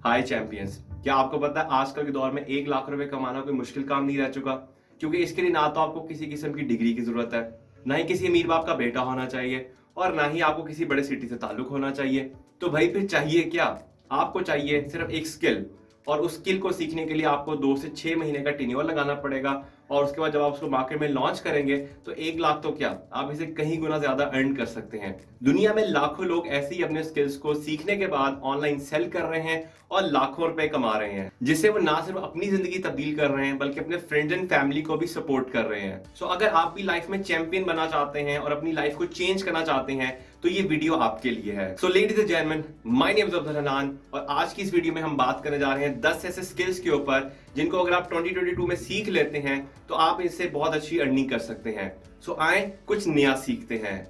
हाय champions, क्या आपको पता है आजकल के दौर में 1 लाख रुपए कमाना कोई मुश्किल काम नहीं रह चुका। क्योंकि इसके लिए ना तो आपको किसी किस्म की डिग्री की जरूरत है, ना ही किसी अमीर बाप का बेटा होना चाहिए, और ना ही आपको किसी बड़े सिटी से ताल्लुक होना चाहिए। तो भाई फिर चाहिए क्या? आपको चाहिए सिर्फ एक स्किल, और उस स्किल को सीखने के लिए आपको 2 से 6 महीने का टेन्योर लगाना पड़ेगा। और उसके बाद जब आप उसको मार्केट में लॉन्च करेंगे तो 1 लाख तो क्या, आप इसे कहीं गुना ज्यादा अर्न कर सकते हैं। दुनिया में लाखों लोग ऐसे ही अपने स्किल्स को सीखने के बाद ऑनलाइन सेल कर रहे हैं और लाखों रुपए कमा रहे हैं, जिससे वो ना सिर्फ अपनी जिंदगी तब्दील कर रहे हैं बल्कि अपने फ्रेंड्स एंड फैमिली को भी सपोर्ट कर रहे हैं। सो अगर आप भी लाइफ में चैंपियन बनना चाहते हैं और अपनी लाइफ को चेंज करना चाहते हैं तो ये वीडियो आपके लिए है। So ladies and gentleman, my name is Abdul Hanan, और आज की इस वीडियो में हम बात करने जा रहे हैं 10 ऐसे स्किल्स के ऊपर जिनको अगर आप 2022 में सीख लेते हैं तो आप इससे बहुत अच्छी अर्निंग कर सकते हैं। सो आए कुछ नया सीखते हैं।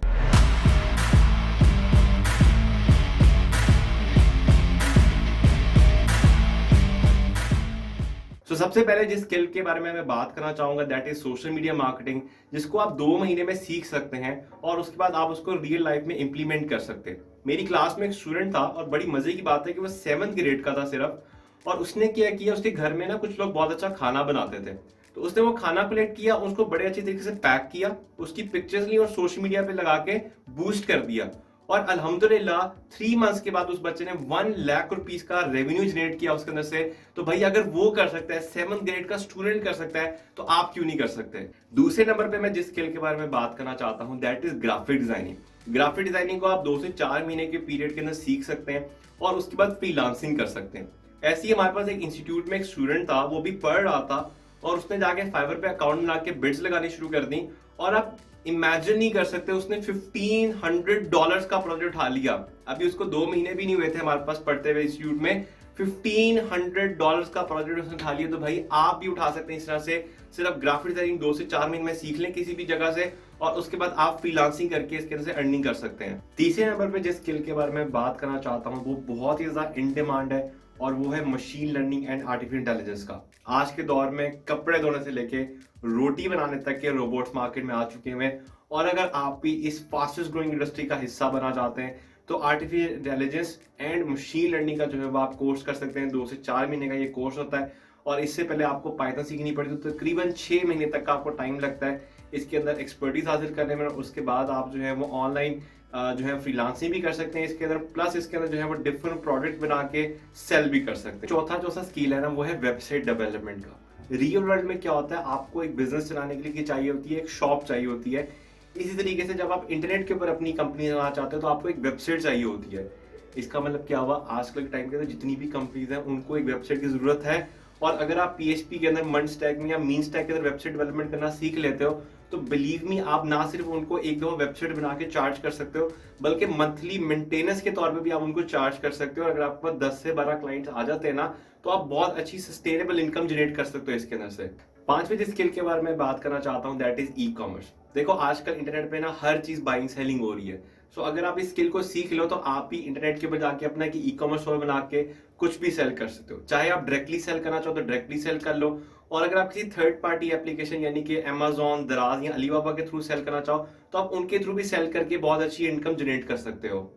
सबसे पहले जिस स्किल के बारे में मैं बात करना चाहूंगा that is social media marketing, जिसको आप 2 महीने में सीख सकते हैं और उसके बाद आप उसको रियल लाइफ में इंप्लीमेंट कर सकते हैं। मेरी क्लास में एक स्टूडेंट था और बड़ी मजे की बात है कि वो 7th ग्रेड का था सिर्फ, और उसने क्या किया, उसके घर में ना कुछ लोग बहुत अच्छा खाना बनाते थे, तो उसने वो खाना कलेक्ट किया, उसको बड़े अच्छी तरीके से पैक किया, उसकी पिक्चर्स ली और सोशल मीडिया पे लगा के बूस्ट कर दिया। और अल्हम्दुलिल्लाह 3 मंथ्स के बाद उस बच्चे ने 1 लाख रुपीस का रेवेन्यू जनरेट किया उसके अंदर से। तो भाई अगर वो कर सकता है, 7th ग्रेड का स्टूडेंट कर सकता है, तो आप क्यों नहीं कर सकते? दूसरे नंबर पे मैं जिस स्किल के बारे में बात करना चाहता हूं that is graphic designing. Graphic designing को आप 2 से 4 महीने के पीरियड के अंदर सीख सकते हैं और उसके बाद फ्रीलांसिंग कर सकते हैं। ऐसे ही हमारे पास एक इंस्टीट्यूट में एक स्टूडेंट था, वो भी पढ़ रहा था और उसने जाके फाइवर पे अकाउंट बना के बिड्स लगानी शुरू कर दी। और आप इमेजिन नहीं कर सकते, उसने $1500 का प्रोजेक्ट उठा लिया। अभी उसको 2 महीने भी नहीं हुए थे हमारे पास पढ़ते हुए इंस्टीट्यूट में, $1500 का प्रोजेक्ट उसने उठा लिया। तो भाई आप भी उठा सकते हैं इस तरह से। सिर्फ ग्राफिक डिजाइनिंग 2 से 4 महीने में सीख लें किसी भी जगह से, और उसके बाद आप फ्रीलांसिंग करके इसके अंदर से अर्निंग कर सकते हैं। तीसरे नंबर पे जिस स्किल के बारे में बात करना चाहता हूँ वो बहुत ही ज्यादा इन डिमांड है, और वो है machine learning and artificial intelligence का। आज के दौर में कपड़े धोने से लेके रोटी बनाने तक के रोबोट्स मार्केट में आ चुके हैं, और अगर आप भी इस फास्टेस्ट ग्रोइंग इंडस्ट्री का हिस्सा बनना चाहते हैं तो artificial intelligence and machine learning का जो है वो आप कोर्स कर सकते हैं। 2 से 4 महीने का ये कोर्स होता है, और इससे पहले आपको पाइथन सीखनी पड़ती है, तो तकरीबन 6 महीने तक का आपको टाइम लगता है इसके अंदर एक्सपर्टीज हासिल करने में। उसके बाद आप जो है वो ऑनलाइन जो है फ्रीलांसिंग भी कर सकते हैं इसके अंदर, प्लस इसके अंदर जो है वो डिफरेंट प्रोडक्ट बना के सेल भी कर सकते हैं। चौथा जो सा स्किल है ना वो है वेबसाइट डेवलपमेंट का। रियल वर्ल्ड में क्या होता है, आपको एक बिजनेस चलाने के लिए चाहिए होती है, एक शॉप चाहिए होती है। इसी तरीके से जब आप इंटरनेट के ऊपर अपनी कंपनी चलाना चाहते हो तो आपको एक वेबसाइट चाहिए होती है। इसका मतलब क्या हुआ, आजकल के टाइम के अंदर जितनी भी कंपनीज हैं उनको एक वेबसाइट की जरूरत है। और अगर आप PHP के अंदर मंड स्टैक में या मीन स्टैक के अंदर वेबसाइट डेवलपमेंट करना सीख लेते हो तो बिलीव मी, आप ना सिर्फ उनको एक दो वेबसाइट बना के चार्ज कर सकते हो बल्कि मंथली मेंटेनेंस के तौर पे भी आप उनको चार्ज कर सकते हो। और अगर आपके पास 10 से 12 क्लाइंट्स आ जाते हैं ना तो आप बहुत अच्छी सस्टेनेबल इनकम जनरेट कर सकते हो इसके अंदर से। पांचवें जिस स्किल के बारे में बात करना चाहता हूँ दैट इज ई कॉमर्स। देखो आजकल इंटरनेट पे ना हर चीज बाइंग सेलिंग हो रही है। सो अगर आप इस स्किल को सीख लो तो आप भी इंटरनेट के ऊपर जाके अपना एक ई कॉमर्स स्टोर बना के कुछ भी सेल कर सकते हो। चाहे आप डायरेक्टली सेल करना चाहो तो डायरेक्टली सेल कर लो, और अगर आप किसी थर्ड पार्टी एप्लीकेशन यानी कि Amazon, दराज या अलीबाबा के थ्रू सेल करना चाहो तो आप उनके थ्रू भी सेल करके बहुत अच्छी इनकम जनरेट कर सकते हो।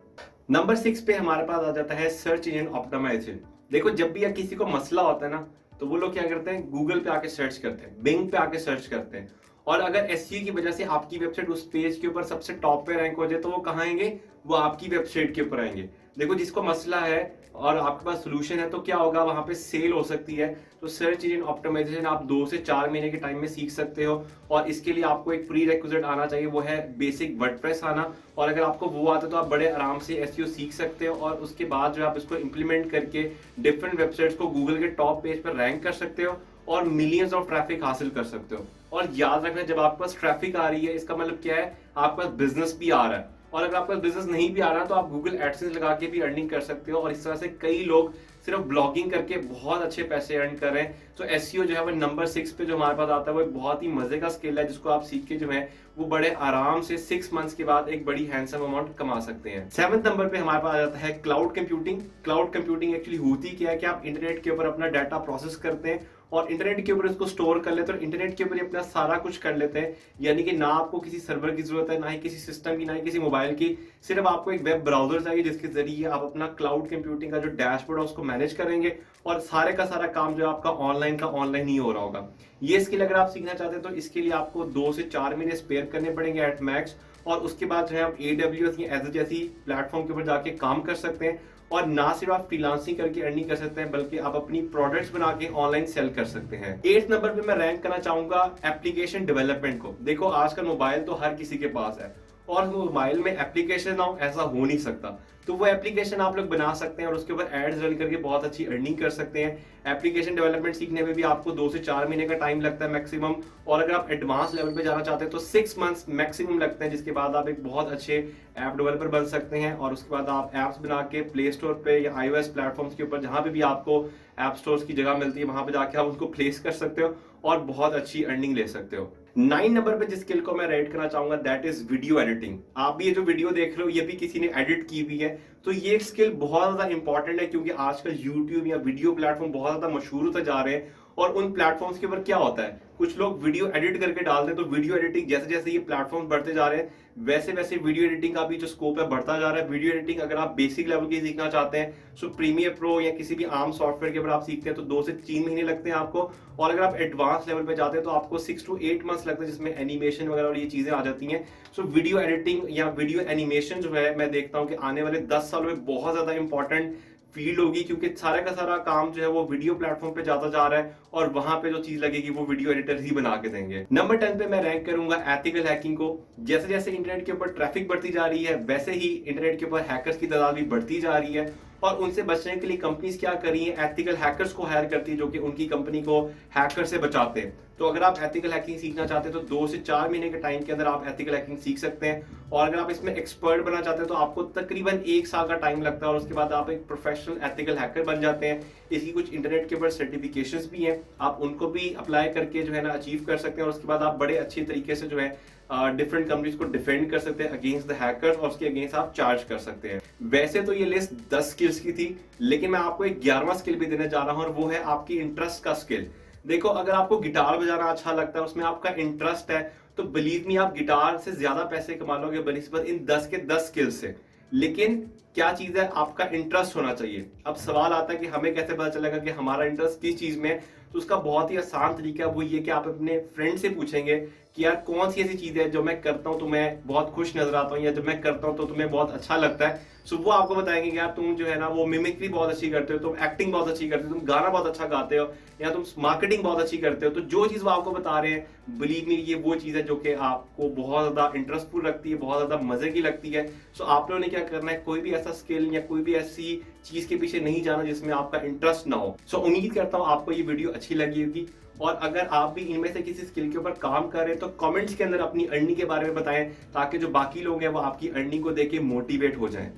नंबर 6 पे हमारे पास आ जाता है सर्च इंजन ऑप्टिमाइजेशन। देखो जब भी किसी को मसला होता है ना तो वो लोग क्या करते हैं, गूगल पे आके सर्च करते हैं, बिंग पे आके सर्च करते हैं, और अगर एसईओ की वजह से आपकी वेबसाइट उस पेज के ऊपर सबसे टॉप पे रैंक हो जाए तो वो कहाँ आएंगे, वो आपकी वेबसाइट के ऊपर आएंगे। देखो जिसको मसला है और आपके पास सोल्यूशन है तो क्या होगा, वहां पे सेल हो सकती है। तो सर्च इंजन ऑप्टिमाइजेशन आप 2 से 4 महीने के टाइम में सीख सकते हो, और इसके लिए आपको एक प्री रिक्विजिट आना चाहिए, वो है बेसिक वर्डप्रेस आना। और अगर आपको वो आता है तो आप बड़े आराम से एसईओ सीख सकते हो, और उसके बाद जो आप इसको इंप्लीमेंट करके डिफरेंट वेबसाइट्स को गूगल के टॉप पेज पर रैंक कर सकते हो और मिलियंस ऑफ ट्रैफिक हासिल कर सकते हो। और याद रखना, जब आपके पास ट्रैफिक आ रही है इसका मतलब क्या है, आपके पास बिजनेस भी आ रहा है। और अगर आपका बिजनेस नहीं भी आ रहा तो आप गूगल एडसेंस लगा के भी अर्निंग कर सकते हो, और इस तरह से कई लोग सिर्फ ब्लॉगिंग करके बहुत अच्छे पैसे अर्न कर रहे हैं। तो एसईओ जो है वो नंबर 6 पे जो हमारे पास आता है वो एक बहुत ही मजे का स्किल है, जिसको आप सीख के जो है वो बड़े आराम से 6 मंथ्स के बाद एक बड़ी हैंडसम अमाउंट कमा सकते हैं। 7th नंबर पे हमारे पास आ जाता है cloud computing. Cloud computing actually होती क्या है कि आप इंटरनेट के ऊपर अपना डाटा प्रोसेस करते हैं और इंटरनेट के ऊपर इसको स्टोर कर लेते हैं और इंटरनेट के ऊपर ही अपना सारा कुछ कर लेते हैं। यानी कि ना आपको किसी सर्वर की जरूरत है, ना ही किसी सिस्टम की, ना ही किसी मोबाइल की। सिर्फ आपको एक वेब ब्राउजर चाहिए जिसके जरिए आप अपना क्लाउड कंप्यूटिंग का जो डैशबोर्ड है उसको मैनेज करेंगे और सारे का सारा काम जो है आपका ऑनलाइन का ऑनलाइन ही हो रहा होगा। ये स्किल अगर आप सीखना चाहते हैं तो इसके लिए आपको 2 से 4 महीने स्पेयर करने पड़ेंगे एट मैक्स। और उसके बाद जो है आप AWS या Azure जैसी प्लेटफॉर्म के ऊपर जाके काम कर सकते हैं। और ना सिर्फ आप फ्रीलांसिंग करके अर्निंग कर सकते हैं बल्कि आप अपनी प्रोडक्ट्स बना के ऑनलाइन सेल कर सकते हैं। 8th नंबर पे मैं रैंक करना चाहूंगा एप्लीकेशन डेवलपमेंट को। देखो आजकल मोबाइल तो हर किसी के पास है और मोबाइल में एप्लीकेशन ना हो ऐसा हो नहीं सकता। तो वो एप्लीकेशन आप लोग बना सकते हैं और उसके ऊपर एड्स रन करके बहुत अच्छी अर्निंग कर सकते हैं। एप्लीकेशन डेवलपमेंट सीखने में भी आपको 2 से 4 महीने का टाइम लगता है मैक्सिमम। और अगर आप एडवांस लेवल पे जाना चाहते हैं तो 6 मंथ्स मैक्सिमम लगते हैं, जिसके बाद आप एक बहुत अच्छे ऐप डेवलपर बन सकते हैं। और उसके बाद आप ऐप्स बना के प्ले स्टोर पे या iOS प्लेटफॉर्म्स के ऊपर जहां पे भी आपको ऐप स्टोर्स की जगह मिलती है वहां पे जाके आप उसको प्लेस कर सकते हो और बहुत अच्छी अर्निंग ले सकते हो। 9 नंबर पे जिस स्किल को मैं रेट करना चाहूंगा दैट इज वीडियो एडिटिंग। आप भी ये जो वीडियो देख रहे हो ये भी किसी ने एडिट की हुई है, तो ये स्किल बहुत ज्यादा इंपॉर्टेंट है क्योंकि आजकल यूट्यूब या वीडियो प्लेटफॉर्म बहुत ज्यादा मशहूर होते जा रहे हैं। और उन प्लेटफॉर्म्स के ऊपर क्या होता है, कुछ लोग वीडियो एडिट करके डालते हैं। तो वीडियो एडिटिंग जैसे जैसे ये प्लेटफॉर्म बढ़ते जा रहे हैं वैसे वैसे वीडियो एडिटिंग का भी जो स्कोप है बढ़ता जा रहा है। वीडियो एडिटिंग अगर आप बेसिक लेवल की सीखना चाहते हैं सो प्रीमियर प्रो या किसी भी आम सॉफ्टवेयर के ऊपर आप सीखते हैं तो 2 से 3 महीने लगते हैं आपको। और अगर आप एडवांस लेवल पे जाते हैं तो आपको 6 to 8 मंथ्स लगते हैं, जिसमें एनिमेशन वगैरह और ये चीजें आ जाती हैं। सो वीडियो एडिटिंग या वीडियो एनिमेशन जो है मैं देखता हूँ कि आने वाले 10 सालों में बहुत ज्यादा इंपॉर्टेंट फील्ड होगी क्योंकि सारा का सारा काम जो है वो वीडियो प्लेटफॉर्म पे जाता जा रहा है और वहां पे जो चीज लगेगी वो वीडियो एडिटर ही बना के देंगे। नंबर 10 पे मैं रैंक करूंगा एथिकल हैकिंग को। जैसे जैसे इंटरनेट के ऊपर ट्रैफिक बढ़ती जा रही है वैसे ही इंटरनेट के ऊपर हैकर्स की तादाद भी बढ़ती जा रही है और उनसे बचने के लिए कंपनीज क्या कर रही है, एथिकल हैकर्स को हायर करती है जो कि उनकी कंपनी को हैकर से बचाते हैं। तो अगर आप एथिकल हैकिंग सीखना चाहते हैं तो 2 से 4 महीने के टाइम के अंदर आप एथिकल हैकिंग सीख सकते हैं। और अगर आप इसमें एक्सपर्ट बनना चाहते हैं तो आपको तकरीबन 1 साल का टाइम लगता है और उसके बाद आप एक प्रोफेशनल एथिकल हैकर बन जाते हैं। इसकी कुछ इंटरनेट के ऊपर सर्टिफिकेशंस भी हैं, आप उनको भी अप्लाई करके जो है ना अचीव कर सकते हैं और उसके बाद आप बड़े अच्छे तरीके से जो है डिफरेंट कंपनीज को डिफेंड कर सकते हैं अगेंस्ट द हैकर्स और उसके अगेंस्ट आप चार्ज कर सकते हैं। वैसे तो ये लिस्ट 10 स्किल्स की थी लेकिन मैं आपको एक 11वां स्किल भी देने जा रहा हूं और वो है आपकी इंटरेस्ट का स्किल। देखो अगर आपको गिटार बजाना अच्छा लगता है, उसमें आपका इंटरेस्ट है, तो बिलीव मी आप गिटार से ज्यादा पैसे कमा लोगे बनिस्बत इन 10 के 10 स्किल से। लेकिन क्या चीज है, आपका इंटरेस्ट होना चाहिए। अब सवाल आता है कि हमें कैसे पता चलेगा कि हमारा इंटरेस्ट किस चीज में है, तो उसका बहुत ही आसान तरीका है वो ये कि आप अपने फ्रेंड से पूछेंगे कि यार कौन सी ऐसी चीज है जो मैं करता हूँ तो मैं बहुत खुश नजर आता हूँ या जब मैं करता हूँ तो तुम्हें बहुत अच्छा लगता है। सो वो आपको बताएंगे कि यार तुम जो है ना वो मिमिक्री बहुत अच्छी करते हो, तुम एक्टिंग बहुत अच्छी करते हो, तुम गाना बहुत अच्छा गाते हो या तुम मार्केटिंग बहुत अच्छी करते हो। तो जो चीज वो आपको बता रहे हैं बिलीव मी ये वो चीज है जो कि आपको बहुत ज्यादा इंटरेस्टफुल लगती है, बहुत ज्यादा मजे की लगती है। सो आप लोगों ने क्या करना है, कोई भी ऐसा स्किल या कोई भी ऐसी चीज के पीछे नहीं जाना जिसमें आपका इंटरेस्ट ना हो। सो उम्मीद करता हूँ आपको ये वीडियो अच्छी लगी होगी और अगर आप भी इनमें से किसी स्किल के ऊपर काम कर रहे हैं तो कमेंट्स के अंदर अपनी अर्निंग के बारे में बताएं ताकि जो बाकी लोग हैं वो आपकी अर्निंग को देख के मोटिवेट हो जाएं।